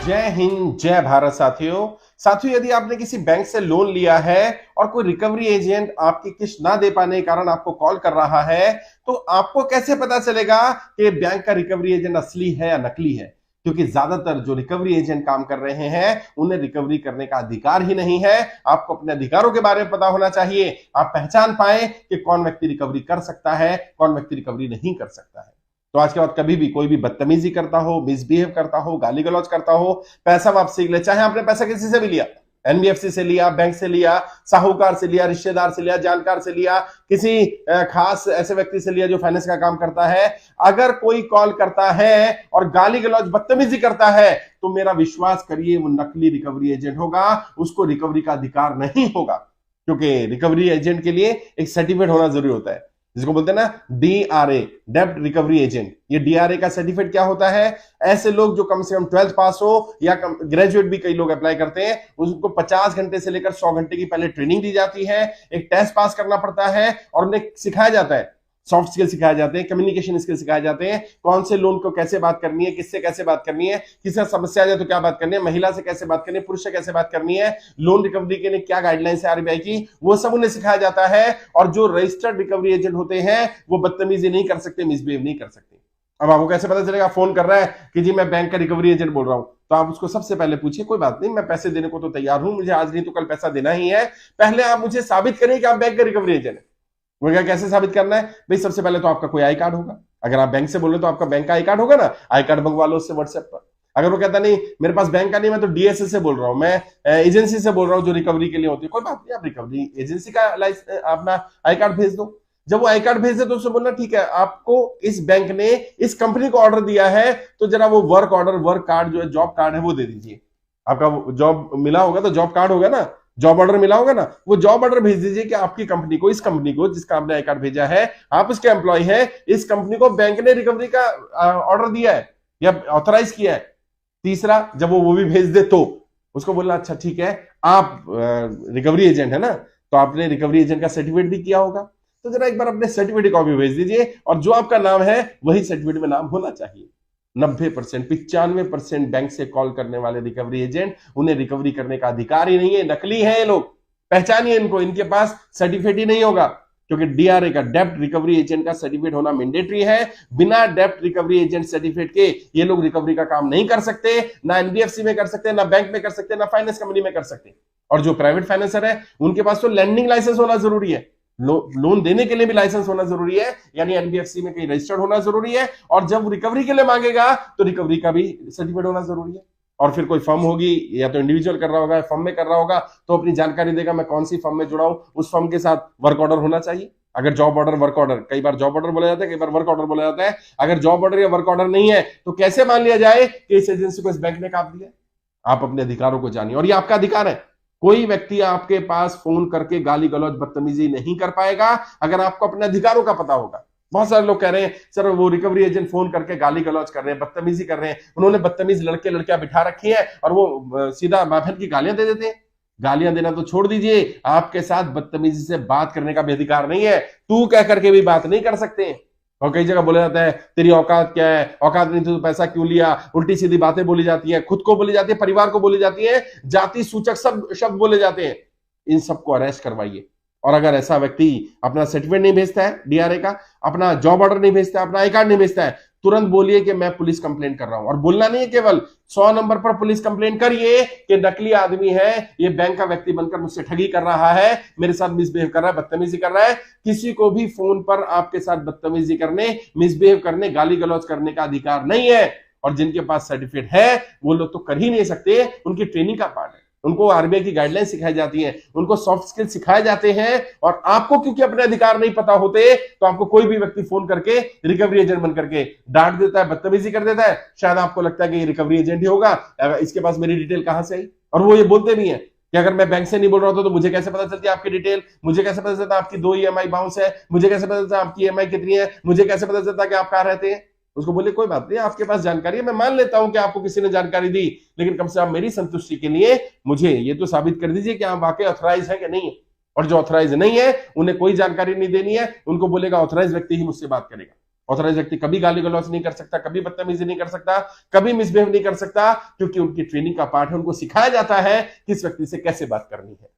जय हिंद, जय भारत। साथियों यदि आपने किसी बैंक से लोन लिया है और कोई रिकवरी एजेंट आपकी किस्त ना दे पाने के कारण आपको कॉल कर रहा है, तो आपको कैसे पता चलेगा कि बैंक का रिकवरी एजेंट असली है या नकली है? क्योंकि ज्यादातर जो रिकवरी एजेंट काम कर रहे हैं उन्हें रिकवरी करने का अधिकार ही नहीं है। आपको अपने अधिकारों के बारे में पता होना चाहिए, आप पहचान पाए कि कौन व्यक्ति रिकवरी कर सकता है, कौन व्यक्ति रिकवरी नहीं कर सकता है। तो आज के बाद कभी भी कोई भी बदतमीजी करता हो, मिसबिहेव करता हो, गाली गलौज करता हो, पैसा वापसी के लिए, चाहे आपने पैसा किसी से भी लिया, एनबीएफसी से लिया, बैंक से लिया, साहूकार से लिया, रिश्तेदार से लिया, जानकार से लिया, किसी खास ऐसे व्यक्ति से लिया जो फाइनेंस का काम करता है, अगर कोई कॉल करता है और गाली गलौज बदतमीजी करता है तो मेरा विश्वास करिए वो नकली रिकवरी एजेंट होगा, उसको रिकवरी का अधिकार नहीं होगा। क्योंकि रिकवरी एजेंट के लिए एक सर्टिफिकेट होना जरूरी होता है, जिसको बोलते हैं ना डीआरए, डेब्ट रिकवरी एजेंट। ये डीआरए का सर्टिफिकेट क्या होता है? ऐसे लोग जो कम से कम 12th पास हो या ग्रेजुएट भी कई लोग अप्लाई करते हैं, उसको 50 घंटे से लेकर 100 घंटे की पहले ट्रेनिंग दी जाती है, एक टेस्ट पास करना पड़ता है और उन्हें सिखाया जाता है, सॉफ्ट स्किल सिखाए जाते हैं, कम्युनिकेशन स्किल सिखाए जाते हैं, कौन से लोन को कैसे बात करनी है, किससे कैसे बात करनी है, किसी समस्या आ जाए तो क्या बात करनी है, महिला से कैसे बात करनी है, पुरुष से कैसे बात करनी है, लोन रिकवरी के लिए क्या गाइडलाइंस है आरबीआई की, वो सब उन्हें सिखाया जाता है। और जो रजिस्टर्ड रिकवरी एजेंट होते हैं वो बदतमीजी नहीं कर सकते, मिसबिहेव नहीं कर सकते। अब आपको कैसे पता चलेगा? फोन कर रहा है कि जी मैं बैंक का रिकवरी एजेंट बोल रहा हूं, तो आप उसको सबसे पहले पूछिए, कोई बात नहीं, मैं पैसे देने को तो तैयार हूं, मुझे आज नहीं तो कल पैसा देना ही है, पहले आप मुझे साबित करिए कि आप बैंक का रिकवरी एजेंट है। वो क्या, कैसे साबित करना है भाई? सबसे पहले तो आपका कोई आई कार्ड होगा, अगर आप बैंक से बोल रहे तो आपका बैंक का आई कार्ड होगा ना, आई कार्ड मंगवा लो उससे व्हाट्सएप पर। अगर वो कहता नहीं मेरे पास बैंक का नहीं, मैं तो डीएसए से बोल रहा हूं, मैं एजेंसी से बोल रहा हूं जो रिकवरी के लिए होती है, कोई बात नहीं, आप रिकवरी एजेंसी का अपना आई कार्ड भेज दो। जब वो आई कार्ड भेज दे तो उससे बोलना ठीक है, आपको इस बैंक ने इस कंपनी को ऑर्डर दिया है तो जरा वो वर्क ऑर्डर, वर्क कार्ड जो है, जॉब कार्ड है वो दे दीजिए। आपका जॉब मिला होगा तो जॉब कार्ड होगा ना, जॉब ऑर्डर मिला होगा ना, वो जॉब ऑर्डर भेज दीजिए कि आपकी कंपनी को, इस कंपनी को जिसका आपने आई कार्ड भेजा है, आप उसके एम्प्लॉय हैं, इस कंपनी को बैंक ने रिकवरी का ऑर्डर दिया है या ऑथराइज किया है। तीसरा, जब वो भी भेज दे तो उसको बोलना अच्छा ठीक है, आप रिकवरी एजेंट है ना, तो आपने रिकवरी एजेंट का सर्टिफिकेट भी किया होगा, तो जरा एक बार अपने सर्टिफिकेट कॉपी भेज दीजिए, और जो आपका नाम है वही सर्टिफिकेट में नाम होना चाहिए। 90%, 95% बैंक से कॉल करने वाले रिकवरी एजेंट, उन्हें रिकवरी करने का अधिकार ही नहीं है, नकली है ये लोग। पहचानिए इनको, इनके पास सर्टिफिकेट ही नहीं होगा, क्योंकि डीआरए का, डेब्ट रिकवरी एजेंट का सर्टिफिकेट होना मैंडेटरी है। बिना डेब्ट रिकवरी एजेंट सर्टिफिकेट के ये लोग रिकवरी का काम नहीं कर सकते, ना एनबीएफसी में कर सकते, ना बैंक में कर सकते, ना फाइनेंस कंपनी में कर सकते। और जो प्राइवेट फाइनेंसर है उनके पास तो लैंडिंग लाइसेंस होना जरूरी है, लोन देने के लिए भी लाइसेंस होना जरूरी है, यानी एनबीएफसी में कहीं रजिस्टर्ड होना जरूरी है, और जब रिकवरी के लिए मांगेगा तो रिकवरी का भी सर्टिफिकेट होना जरूरी है। और फिर कोई फर्म होगी, या तो इंडिविजुअल कर रहा होगा, फर्म में कर रहा होगा, तो अपनी जानकारी देगा, मैं कौन सी फर्म में जुड़ा हूं, उस फर्म के साथ वर्क ऑर्डर होना चाहिए। अगर जॉब ऑर्डर, वर्क ऑर्डर, कई बार जॉब ऑर्डर बोला जाता है, कई बार वर्क ऑर्डर बोला जाता है, अगर जॉब ऑर्डर या वर्क ऑर्डर नहीं है तो कैसे मान लिया जाए कि इस एजेंसी को इस बैंक ने काम दिया? आप अपने अधिकारों को जानिए, और ये आपका अधिकार है। कोई व्यक्ति आपके पास फोन करके गाली गलौज बदतमीजी नहीं कर पाएगा अगर आपको अपने अधिकारों का पता होगा। बहुत सारे लोग कह रहे हैं सर वो रिकवरी एजेंट फोन करके गाली गलौज कर रहे हैं, बदतमीजी कर रहे हैं, उन्होंने बदतमीज लड़के लड़कियां बिठा रखी है और वो सीधा माँ बहन की गालियां दे देते हैं। गालियां देना तो छोड़ दीजिए, आपके साथ बदतमीजी से बात करने का भी अधिकार नहीं है, तू कह करके भी बात नहीं कर सकते। और कई जगह बोला जाता है तेरी औकात क्या है, औकात नहीं तो पैसा क्यों लिया, उल्टी सीधी बातें बोली जाती है, खुद को बोली जाती है, परिवार को बोली जाती है, जाति सूचक सब शब्द बोले जाते हैं। इन सबको अरेस्ट करवाइए। और अगर ऐसा व्यक्ति अपना सर्टिफिकेट नहीं भेजता है डीआरए का, अपना जॉब ऑर्डर नहीं भेजता है, अपना आई कार्ड नहीं भेजता है, तुरंत बोलिए कि मैं पुलिस कंप्लेंट कर रहा हूं। और बोलना नहीं है केवल, 100 नंबर पर पुलिस कंप्लेंट करिए कि नकली आदमी है, ये बैंक का व्यक्ति बनकर मुझसे ठगी कर रहा है, मेरे साथ मिसबिहेव कर रहा है, बदतमीजी कर रहा है। किसी को भी फोन पर आपके साथ बदतमीजी करने, मिसबिहेव करने, गाली गलौज करने का अधिकार नहीं है। और जिनके पास सर्टिफिकेट है वो लोग तो कर ही नहीं सकते, उनकी ट्रेनिंग का पार्ट है, उनको आरबीआई की गाइडलाइन सिखाई जाती है, उनको सॉफ्ट स्किल सिखाए जाते हैं। और आपको क्योंकि अपने अधिकार नहीं पता होते, तो आपको कोई भी व्यक्ति फोन करके रिकवरी एजेंट बन करके डांट देता है, बदतमीजी कर देता है। शायद आपको लगता है कि ये रिकवरी एजेंट ही होगा, इसके पास मेरी डिटेल कहां से आई। और वो ये बोलते भी है कि अगर मैं बैंक से नहीं बोल रहा होता तो मुझे कैसे पता चलती आपकी डिटेल, मुझे कैसे पता चलता आपकी 2 ईएमआई बाउंस है, मुझे कैसे पता चलता आपकी ईएमआई कितनी है, मुझे कैसे पता चलता कि आप कहां रहते हैं। उसको बोले कोई बात नहीं, आपके पास जानकारी है, मैं मान लेता हूं कि आपको किसी ने जानकारी दी, लेकिन कम से कम मेरी संतुष्टि के लिए मुझे ये तो साबित कर दीजिए कि आप वाकई ऑथराइज है कि नहीं है। और जो ऑथराइज नहीं है उन्हें कोई जानकारी नहीं देनी है, उनको बोलेगा ऑथराइज व्यक्ति ही मुझसे बात करेगा। ऑथराइज व्यक्ति कभी गाली गलौज नहीं कर सकता, कभी बदतमीजी नहीं कर सकता, कभी मिसबिहेव नहीं कर सकता, क्योंकि उनकी ट्रेनिंग का पार्ट है, उनको सिखाया जाता है कि इस व्यक्ति से कैसे बात करनी है।